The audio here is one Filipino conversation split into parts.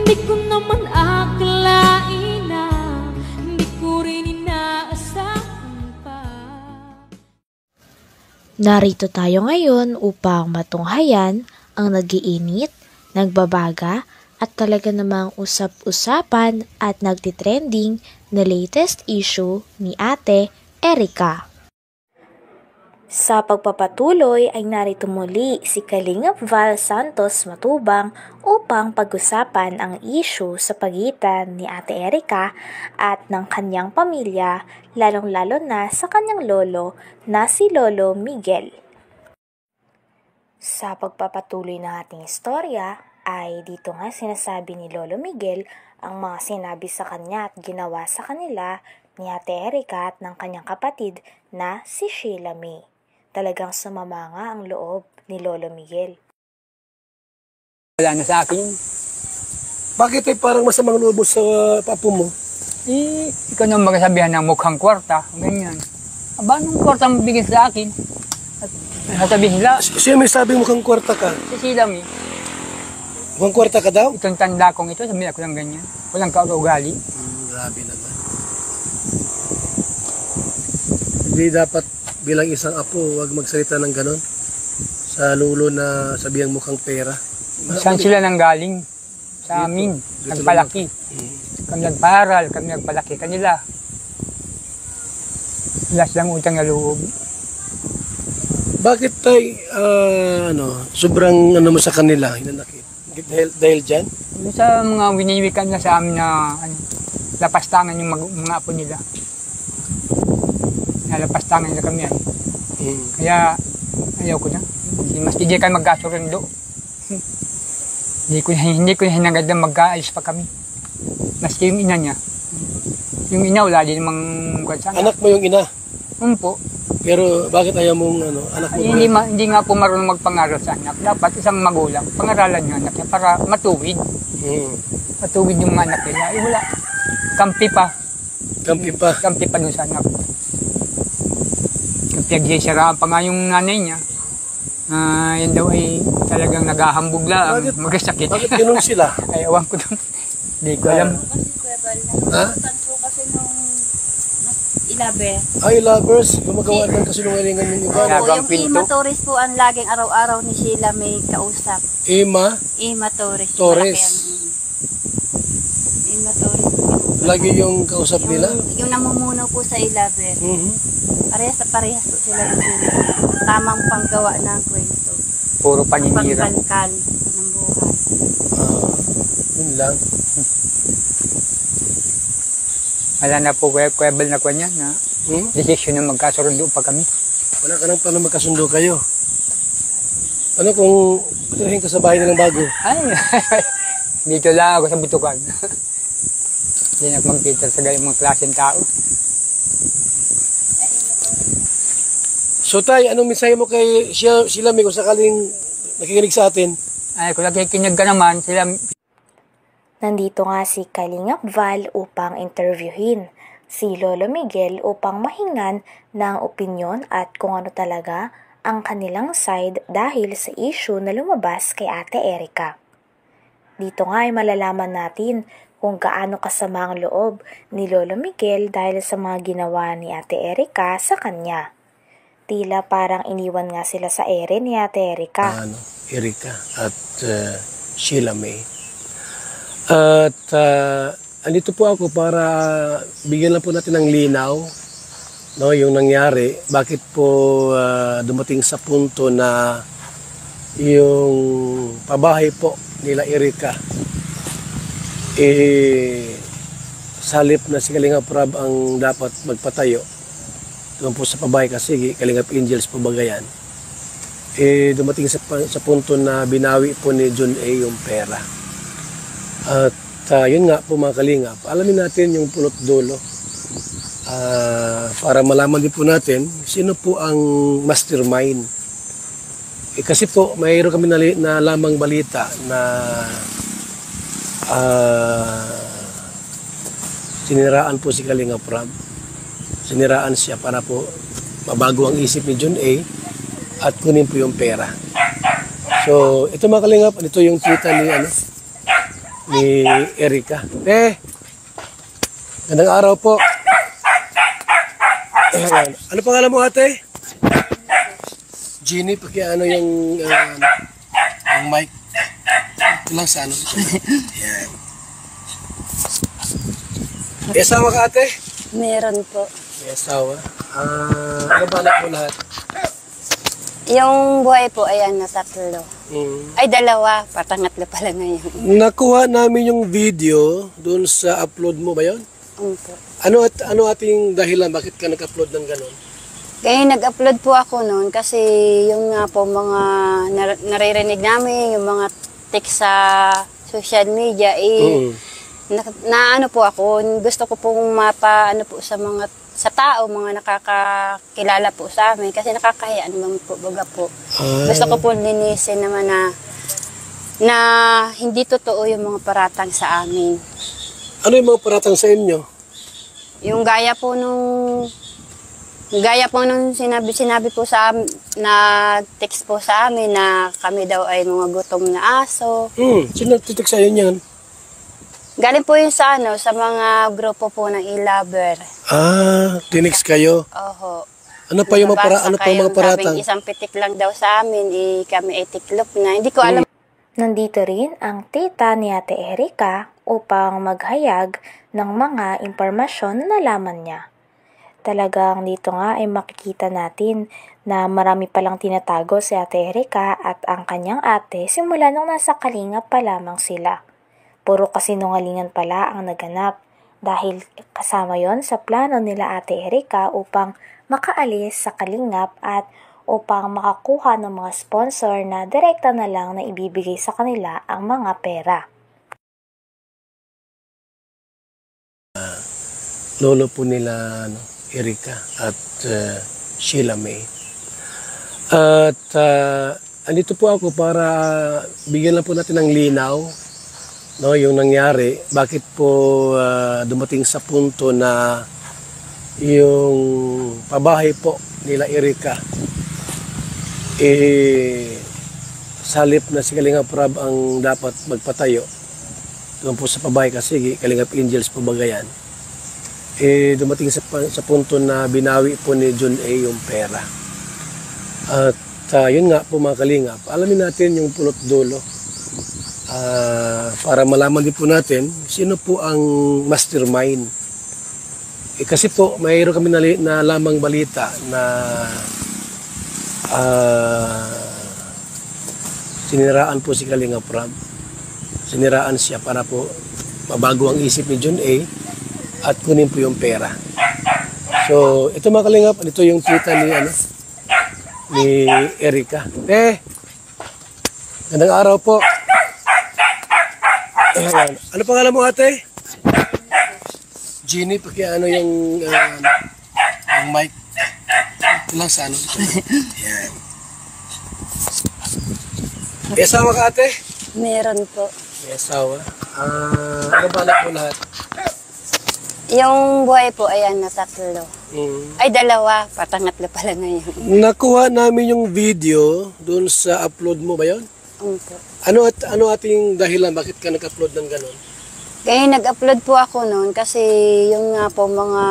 Di ko naman akalain na di ko rin inaasahan pa. Narito tayo ngayon upang matunghayan ang nagiinit, nagbabaga at talaga namang usap-usapan at nagtitrending na latest issue ni Ate Erica. Sa pagpapatuloy ay narito muli si Kalingap Val Santos Matubang upang pag-usapan ang issue sa pagitan ni Ate Erica at ng kanyang pamilya, lalong-lalo na sa kanyang lolo na si Lolo Miguel. Sa pagpapatuloy ng ating istorya ay dito nga sinasabi ni Lolo Miguel ang mga sinabi sa kanya at ginawa sa kanila ni Ate Erica at ng kanyang kapatid na si Sheila May. Talagang sumama nga ang loob ni Lolo Miguel. Wala na sa akin. Bakit ay parang masamang loob mo sa papo mo? Ikaw nang magsasabihan ng mukhang kwarta, ganyan. Aba, anong kwarta mo bigyan sa akin? At sasabihin nila, Siya may sabi mukhang kwarta ka. si Sheila May, Mukhang kwarta ka daw? itong tanda kong ito, sabihin ako ng ganyan. Walang kaugali. Grabe naman. Hindi dapat bilang isang apo, huwag magsalita ng ganon. Sa lulo na sabihang mukhang pera. Saan sila nang galing? Sa amin, nagpalaki. Kami nagparal, kami nagpalaki kanila. Wala silang utang na loob. Bakit tay, sobrang mo sa kanila, hinanakit? Dahil dyan? Yung sa mga winiwikan na sa amin na lapastangan yung mga apo nila. Nalapastangan nila kami yan. Kaya ayaw ko na. Mas hindi kayo magkasurundo. Hindi ko na hinagad na magkaalis pa kami. Maski yung ina niya. Yung ina wala din namang sana. Anak mo yung ina? Po. Pero bakit ayaw mong anak mo? Hindi nga po marunong magpangaral sa anak. Dapat isang magulang, pangaralan yung anak niya para matuwid. Matuwid yung mga anak nila. Wala. Kampi pa. Kampi pa dun sa anak. Pinagsisiraan pa nga yung nanay niya. Yan daw ay talagang naghahambog lang, magkasakit. Bakit ganun sila? Ay, awan ko doon. Hindi ko alam. Ha? Kasi nung ilabe. Ay, lovers, gumagawa ng kasinungalingan yung iba. Kaya- Opo, yung pinto. Ima Torres po ang laging araw-araw ni Sheila may kausap. Ima Ima Torres. Torres. Ima Torres. Lagi yung kausap nila? Yung namumuno po sa ilabe. Parehas po sila ng Sheila. Tamang panggawa ng kwento. Puro paninira. Pangkalkal ng buhay. Yun lang. Wala na po, kwebel na ko niya na decision na magkasurundo pa kami. Wala ka nang paano magkasundo kayo. Ano kung patirahin ka sa bahay nilang bago? Ay, dito lang ako sa Butukan. Hindi na ako mag-Peter sa gayong mga klaseng tao. So tay, anong mensahe mo kay Sheila May kung sakaling nakikinig sa atin? Ay, kung nakikinig ka naman, sila. Nandito nga si Kalingap Val upang interviewin si Lolo Miguel upang mahingan ng opinyon at kung ano talaga ang kanilang side dahil sa issue na lumabas kay Ate Erica. Dito nga ay malalaman natin kung gaano kasama ang loob ni Lolo Miguel dahil sa mga ginawa ni Ate Erica sa kanya. Tila parang iniwan nga sila sa ere ni Ate Erica. Erica at Sheila May. At andito po ako para bigyan lang po natin ng linaw, no, yung nangyari. Bakit po dumating sa punto na yung pabahay po nila Erica salip na si Kalingap Rab ang dapat magpatayo doon po sa pabahay kasi Kalingap Angels po bagayan. Dumating sa punto na binawi po ni John A. yung pera. At yun nga po mga Kalingap, alamin natin yung pulot dulo para malaman din po natin sino po ang mastermind. Kasi po mayroon kami na lamang balita na siniraan po si Kalingap Rab. Siniraan siya para po mabago ang isip ni John A. at kunin po yung pera. So, ito mga Kalingap, ito yung tita ni ni Erika. Gandang araw po. Ayan. Ano pangalan mo, ate? Jeannie, pakiano yung mic. Ito lang sa ano. Ayan. May asawa ka, ate? Meron po. May asawa. Ano ba anak mo lahat? Yung buhay po, ayan, na 3. Ay, 2. Patangatlo pala ngayon. Nakuha namin yung video doon sa upload mo ba yun? Po. Ano ating dahilan? Bakit ka nag-upload ng ganon? Kaya nag-upload po ako noon kasi yung nga po mga naririnig namin, yung mga text sa social media, ano po ako, gusto ko pong mapaano po sa tao, mga nakakakilala po sa amin kasi nakakahiya naman po, baga po. Gusto ko po linisin naman na hindi totoo yung mga paratang sa amin. Ano yung mga paratang sa inyo? Yung gaya po nung sinabi po sa amin, na-text po sa amin na kami daw ay mga gutom na aso. Sino nagtitik sa inyo yan? Galing po yun sa mga grupo po ng e-lover. Tinext kayo? Oho. Ano pa yung mga paratang? Isang pitik lang daw sa amin, kami ay tiklop na. Hindi ko alam. Nandito rin ang tita ni Ate Erika upang maghayag ng mga impormasyon na nalaman niya. Talagang dito nga ay makikita natin na marami palang tinatago si Ate Erika at ang kanyang ate simula nung nasa Kalingap pa lamang sila. Puro kasinungalingan pala ang naganap dahil kasama yon sa plano nila Ate Erika upang makaalis sa Kalingap at upang makakuha ng mga sponsor na direkta na lang na ibibigay sa kanila ang mga pera. Lolo po nila Erika at Sheila May. At andito po ako para bigyan lang po natin ng linaw yung nangyari. Bakit po dumating sa punto na yung pabahay po nila Erika salip na si Kalingap Rab ang dapat magpatayo doon po sa pabahay kasi Kalingap Angels po bagayan. Dumating sa punto na binawi po ni John A. yung pera. At yun nga po mga Kalingap, alamin natin yung pulot dulo para malaman din po natin sino po ang mastermind. Kasi po mayroon kami na lamang balita na siniraan po si Kalingap Rab. Siniraan siya para po mabago ang isip ni John A. at kunin po yung pera. So, ito mga Kalingap, ito yung tita ni Erika. Gandang araw po. Ano pangalan mo, ate? Jeannie, pakiano yung mic. Ito lang sa ano. Ayan. May asawa ka, ate? Meron po. May asawa. Ano ba anak mo lahat? Yung buhay po, ayan, na 3. Ay, 2. Patangatlo pala ngayon. Nakuha namin yung video doon sa upload mo ba yun? Po. Ano ating dahilan? Bakit ka nag-upload ng ganon? Kaya nag-upload po ako noon kasi yung nga po mga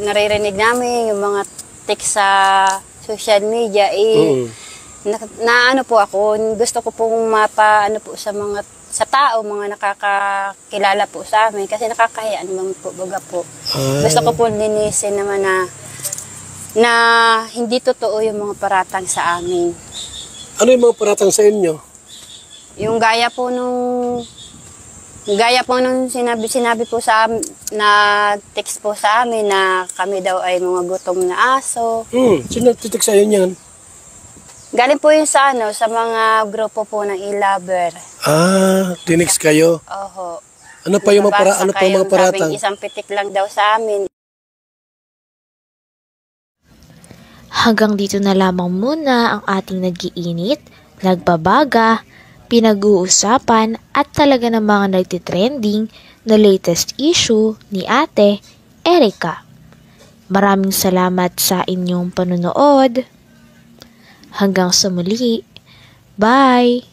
naririnig namin, yung mga text sa social media, ano po ako, gusto ko pong mapaano po sa tao, mga nakakakilala po sa amin kasi nakakahiya naman po, baga po. Gusto ko po linisin naman na hindi totoo yung mga paratang sa amin. Ano yung mga paratang sa inyo? Yung gaya po nung sinabi po sa amin, na text po sa amin na kami daw ay mga gutom na aso. Sino nagtitik sa inyo yan? Galing po yun sa mga grupo po ng e-lover. Tinext kayo? Oho. Ano pa yung mga paratang? Isang pitik lang daw sa amin. Hanggang dito na lamang muna ang ating nag-iinit, nagbabaga, pinag-uusapan at talaga ng mga nagtitrending na latest issue ni Ate Erika. Maraming salamat sa inyong panonood. Hanggang sa muli. Bye!